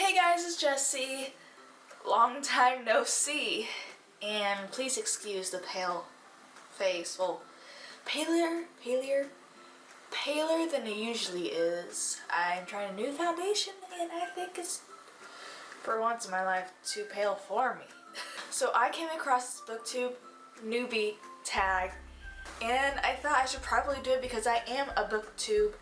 Hey guys, it's Jessie. Long time no see. And please excuse the pale face. Well, paler than it usually is. I'm trying a new foundation and I think it's, for once in my life, too pale for me. So I came across this Booktube Newbie tag and I thought I should probably do it because I am a Booktube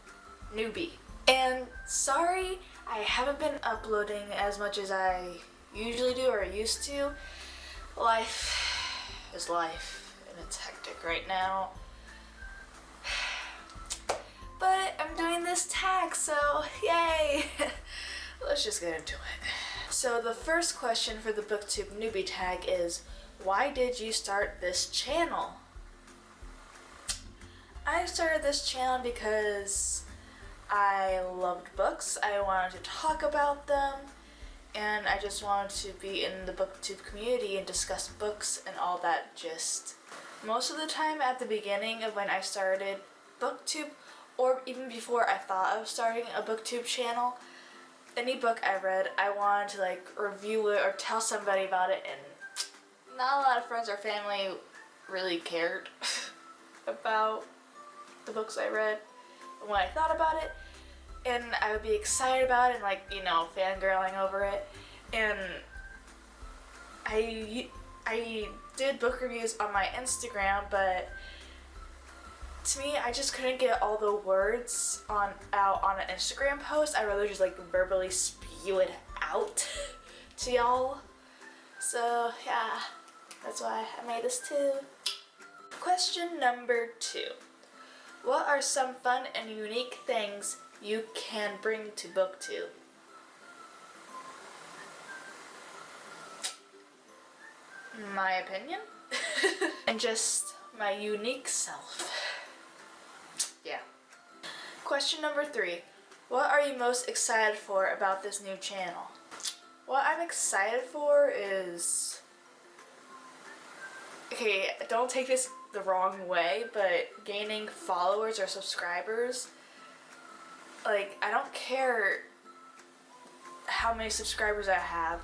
newbie. And sorry, I haven't been uploading as much as I usually do or used to. Life is life and it's hectic right now. But I'm doing this tag, so yay! Let's just get into it. So the first question for the Booktube newbie tag is, why did you start this channel? I started this channel because I loved books, I wanted to talk about them, and I just wanted to be in the Booktube community and discuss books and all that gist. Most of the time at the beginning of when I started Booktube, or even before I thought of starting a Booktube channel, any book I read, I wanted to like review it or tell somebody about it, and not a lot of friends or family really cared about the books I read and what I thought about it, and I would be excited about it and like, you know, fangirling over it. And I did book reviews on my Instagram, but to me, I just couldn't get all the words out on an Instagram post. I'd rather just like verbally spew it out to y'all. So yeah, that's why I made this too. Question number 2. What are some fun and unique things you can bring to Booktube? My opinion? And just my unique self. Yeah. Question number 3. What are you most excited for about this new channel? What I'm excited for is... Okay, don't take this the wrong way, but gaining followers or subscribers. Like, I don't care how many subscribers I have.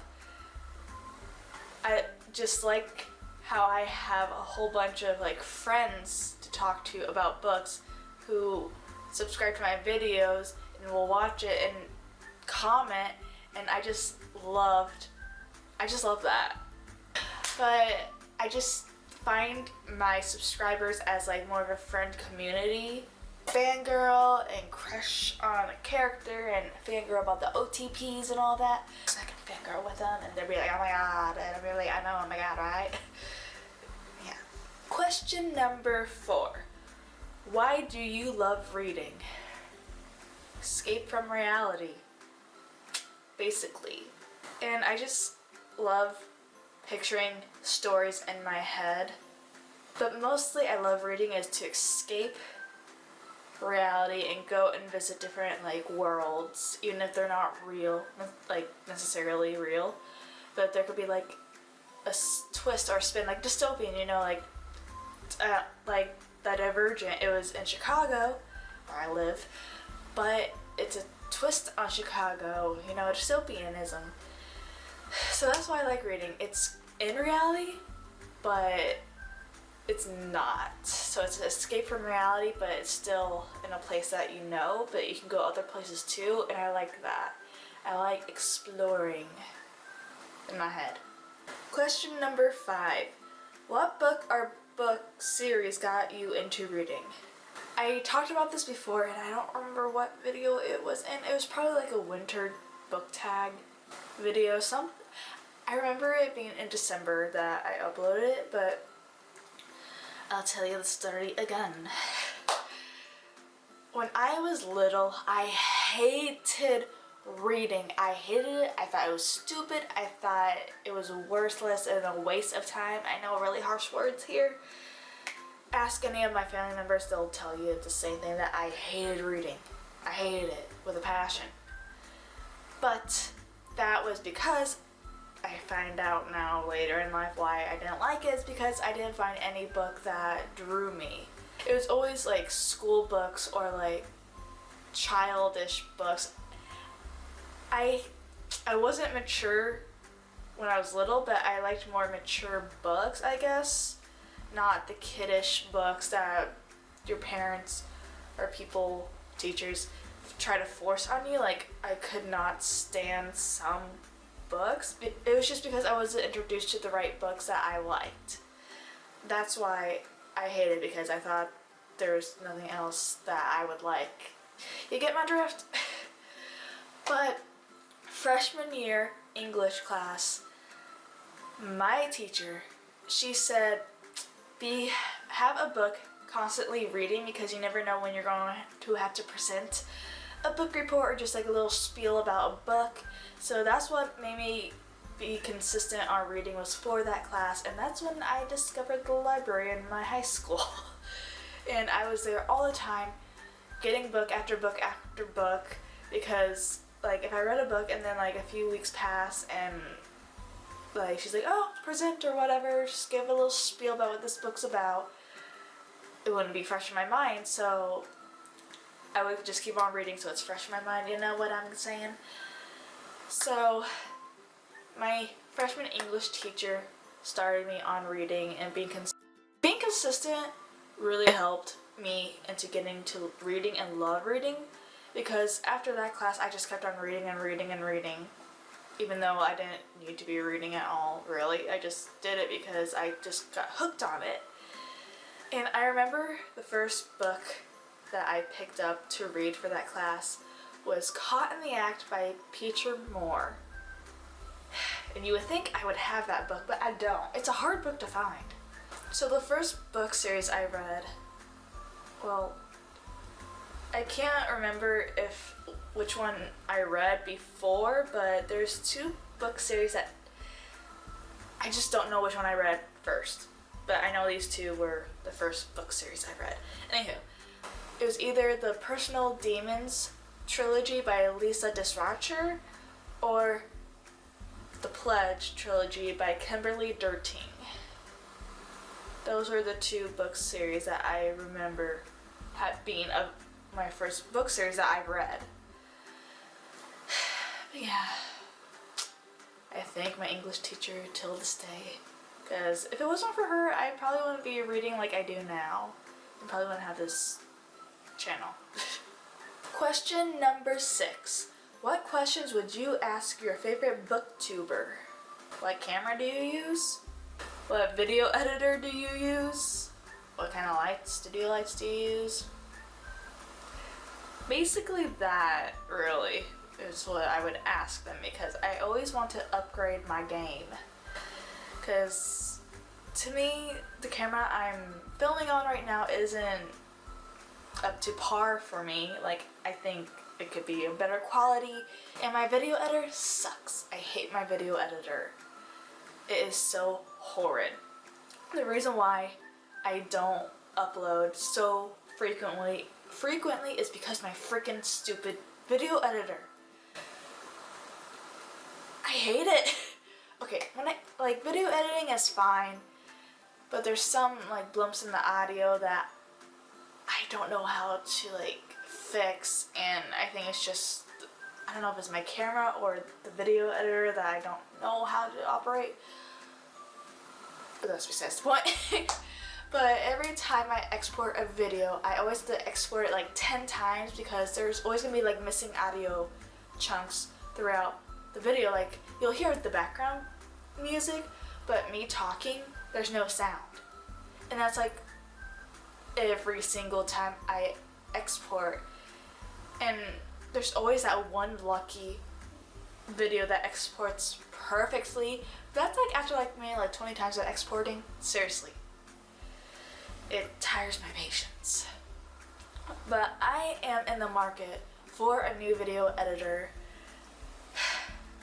I just like how I have a whole bunch of like friends to talk to about books who subscribe to my videos and will watch it and comment, and I just love that. But I just find my subscribers as like more of a friend community. Fangirl and crush on a character and fangirl about the OTPs and all that. So I can fangirl with them and they'll be like, oh my god, and I'll be like, I know, oh my god, right? Yeah. Question number 4. Why do you love reading? Escape from reality, basically. And I just love picturing stories in my head. But mostly I love reading is to escape reality and go and visit different like worlds, even if they're not real, like necessarily real, but there could be like a twist or spin, like dystopian, you know, like The Divergent. It was in Chicago where I live, but it's a twist on Chicago, you know, dystopianism. So that's why I like reading. It's in reality, but it's not. So it's an escape from reality, but it's still in a place that you know, but you can go other places too, and I like that. I like exploring in my head. Question number 5. What book or book series got you into reading? I talked about this before and I don't remember what video it was in. It was probably like a winter book tag video. I remember it being in December that I uploaded it, but I'll tell you the story again. When I was little, I hated reading. I hated it. I thought it was stupid. I thought it was worthless and a waste of time. I know, really harsh words here. Ask any of my family members, they'll tell you the same thing, that I hated reading. I hated it with a passion. But that was because I find out now later in life why I didn't like it is because I didn't find any book that drew me. It was always like school books or like childish books. I I wasn't mature when I was little, but I liked more mature books, I guess. Not the kiddish books that your parents or people, teachers, try to force on you. Like, I could not stand some books. It was just because I wasn't introduced to the right books that I liked. That's why I hated it, because I thought there was nothing else that I would like. You get my drift? But freshman year English class, my teacher, she said, have a book constantly reading, because you never know when you're going to have to present a book report or just like a little spiel about a book. So that's what made me be consistent on reading, was for that class. And that's when I discovered the library in my high school. And I was there all the time, getting book after book after book, because like if I read a book and then like a few weeks pass and like she's like, oh, present or whatever, just give a little spiel about what this book's about, it wouldn't be fresh in my mind. So I would just keep on reading so it's fresh in my mind, you know what I'm saying? So my freshman English teacher started me on reading, and being consistent really helped me into getting to reading and love reading, because after that class I just kept on reading and reading and reading, even though I didn't need to be reading at all, really. I just did it because I just got hooked on it. And I remember the first book that I picked up to read for that class was Caught in the Act by Peter Moore. And you would think I would have that book, but I don't. It's a hard book to find. So the first book series I read, well, I can't remember which one I read before, but there's two book series that I just don't know which one I read first. But I know these two were the first book series I read. Anywho, it was either the Personal Demons trilogy by Lisa Disracher or the Pledge trilogy by Kimberly Derting. Those were the two book series that I remember being my first book series that I've read. But yeah, I thank my English teacher till this day, because if it wasn't for her, I probably wouldn't be reading like I do now. I probably wouldn't have this channel. Question number 6. What questions would you ask your favorite booktuber? What camera do you use? What video editor do you use? What kind of studio lights do you use? Basically that, really, is what I would ask them, because I always want to upgrade my game. Because to me, the camera I'm filming on right now isn't up to par for me. Like, I think it could be a better quality, and my video editor sucks. I hate my video editor. It is so horrid. The reason why I don't upload so frequently is because my freaking stupid video editor. I hate it. Okay, video editing is fine, but there's some blumps in the audio that I don't know how to fix, and I think it's just, I don't know if it's my camera or the video editor that I don't know how to operate, but that's besides the point. But every time I export a video, I always have to export it 10 times, because there's always going to be missing audio chunks throughout the video. You'll hear the background music, but me talking, there's no sound. And that's every single time I export. And there's always that one lucky video that exports perfectly. That's after maybe 20 times of exporting. Seriously. It tires my patience. But I am in the market for a new video editor.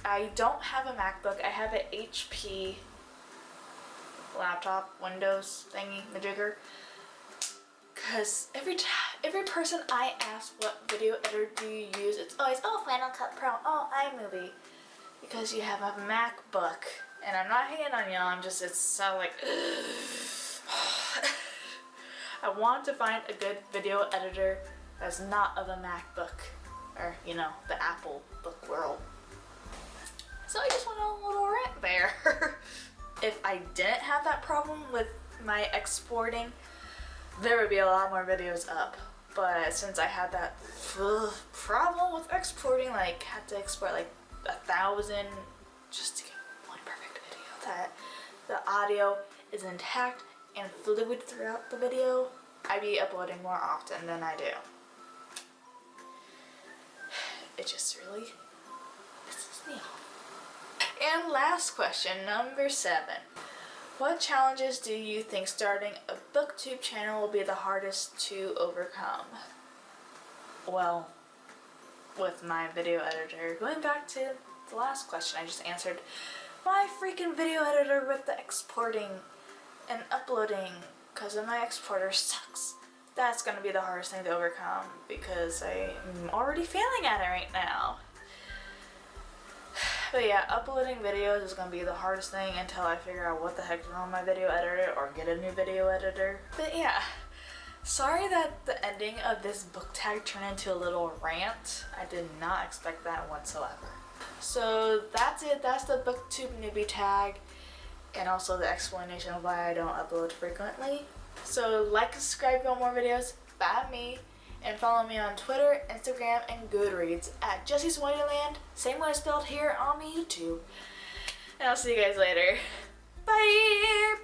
I don't have a MacBook. I have an HP laptop, Windows thingy, majigger. Because every person I ask what video editor do you use, it's always, oh, Final Cut Pro, oh, iMovie. Because you have a MacBook. And I'm not hating on y'all, it's so I want to find a good video editor that's not of a MacBook, or the Apple book world. I didn't have that problem with my exporting, there would be a lot more videos up. But since I had that problem with exporting, like had to export like 1,000 just to get one perfect video that the audio is intact and fluid throughout the video, I'd be uploading more often than I do. It just really pisses me off. And last question, number 7. What challenges do you think starting a booktube channel will be the hardest to overcome? Well, with my video editor, going back to the last question I just answered, my freaking video editor with the exporting and uploading because of my exporter sucks. That's going to be the hardest thing to overcome because I'm already failing at it right now. But yeah, uploading videos is going to be the hardest thing until I figure out what the heck is wrong with my video editor or get a new video editor. But yeah, sorry that the ending of this book tag turned into a little rant. I did not expect that whatsoever. So that's it. That's the Booktube newbie tag and also the explanation of why I don't upload frequently. So like and subscribe for more videos by me. And follow me on Twitter, Instagram, and Goodreads at JESSYSWONDRLAND, same way spelled here on the YouTube. And I'll see you guys later. Bye!